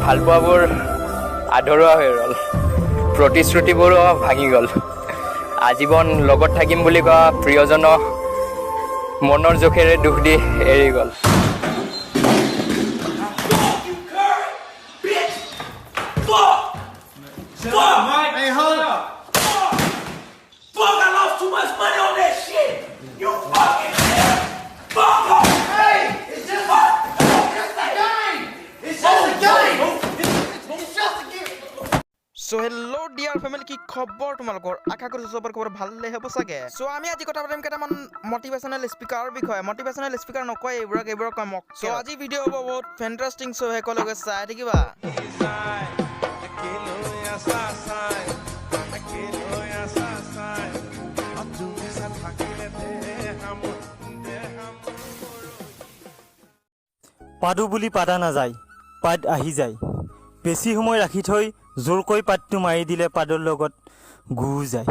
ভালপোৱাবোৰ আধৰুৱা হৈ ৰ'ল প্ৰতিশ্ৰুতিবোৰো ভাঙি গ'ল আজীৱন লগত থাকিম বুলি কোৱা প্ৰিয়জনক মনৰ জোখেৰে দুখ দি এৰি গ'ল Hey, hold up. Fuck, I lost too much money on that shit. You fucking fuck. Hey, it's just a game. It's just a game. It's just a game. So hello dear family কি খবৰ তোমালোকৰ আশা কৰিছো সবৰ খবৰ ভালে হ'ব সাগে so আমি আজি কথা পাতিম কেটামান মোটিভেশনাল স্পিকাৰ বিষয়ে মোটিভেশনাল স্পিকাৰ নকয় এইবোৰ কয় মক সো আজি ভিডিও হ'ব বহুত ফেন্টাস্টিং সো হেকলগে চাই থাকিবা পাদু বুলি পাতা নাযায় পাদ আহি যায় বেছি সময় ৰাখি থৈ জোৰকৈ পাতটো মাৰি দিলে পাদৰ লগত গু যায়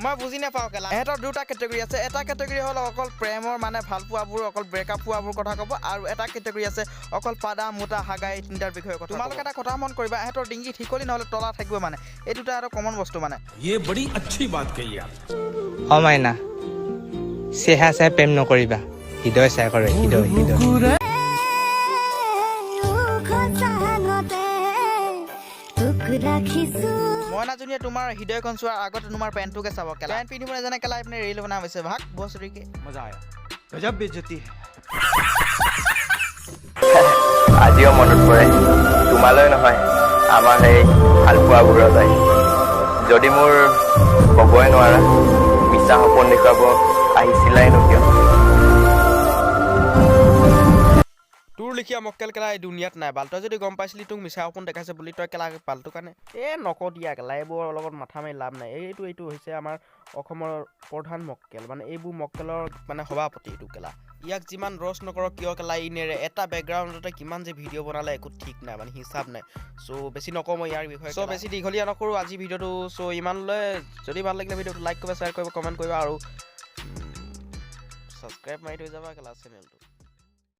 মই বুজি নাপাওঁ কেলা এটাৰ দুটা কেটেগৰী আছে এটা কেটেগৰী হ'ল অকল প্ৰেমৰ মানে ভাল পোৱাবোৰ অকল ব্ৰেকআপ পোৱাবোৰ কথা ক'ব আৰু এটা কেটেগৰী আছে অকল পাদা মুটা হাগাই তিনটাৰ বিষয়ে কথা তোমালোকে এটা কথা মন কৰিবা এটাৰ ডিংগি ঠিকলি নহ'লে তলা থাকিব মানে এই দুটা আৰু কমন বস্তু মানে ये बड़ी अच्छी बात कही आप অ মাইনা চেহা চাই প্ৰেম নকৰিবা হৃদয় চাই কৰে হৃদয় মইনা জুনিয়ে তোমাৰ হৃদয়খন চোৱাৰ আগতে তোমাৰ পেণ্টটোকে চাব কেলা পেণ্ট পিন্ধিব নাজানে কেলা আপুনি ৰিল বনাই হৈছে ভাগ বছৰিকে मजा आया गजब बेइज्जती है আজিও মনত পৰে তোমালৈ নহয় আমাৰ এই ভালপোৱাবোৰলৈ যদি মোৰ ক'বই নোৱাৰা মিছা সপোন দেখুৱাব আহিছিলাই নো কিয় তোৰ লিখিয়া মক্কেল কেলা এই দুনিয়াত নাই বাল তই যদি গম পাইছিলি তোক মিছা সপোন দেখাইছে বুলি তই কেলা পালটো কাৰণে নকওঁ দিয়া কেলা এইবোৰৰ লগত মাথা মাৰি লাভ নাই এইটো হৈছে আমাৰ অসমৰ প্ৰধান মক্কেল মানে এইবোৰ মক্কেলৰ মানে সভাপতি এইটো কেলা ইয়াক যিমান ৰছ নকৰ কিয় কেলা ইনেৰে এটা বেকগ্ৰাউণ্ডতে কিমান যে ভিডিঅ' বনালে একো ঠিক নাই মানে হিচাপ নাই চ' বেছি নকওঁ মই ইয়াৰ বিষয়ে চ' বেছি দীঘলীয়া নকৰোঁ আজি ভিডিঅ'টো চ' ইমানলৈ যদি ভাল লাগিলে ভিডিঅ'টো লাইক কৰিবা শ্বেয়াৰ কৰিবা কমেণ্ট কৰিবা আৰু ছাবস্ক্ৰাইব মাৰি থৈ যাবা কেলা চেনেলটো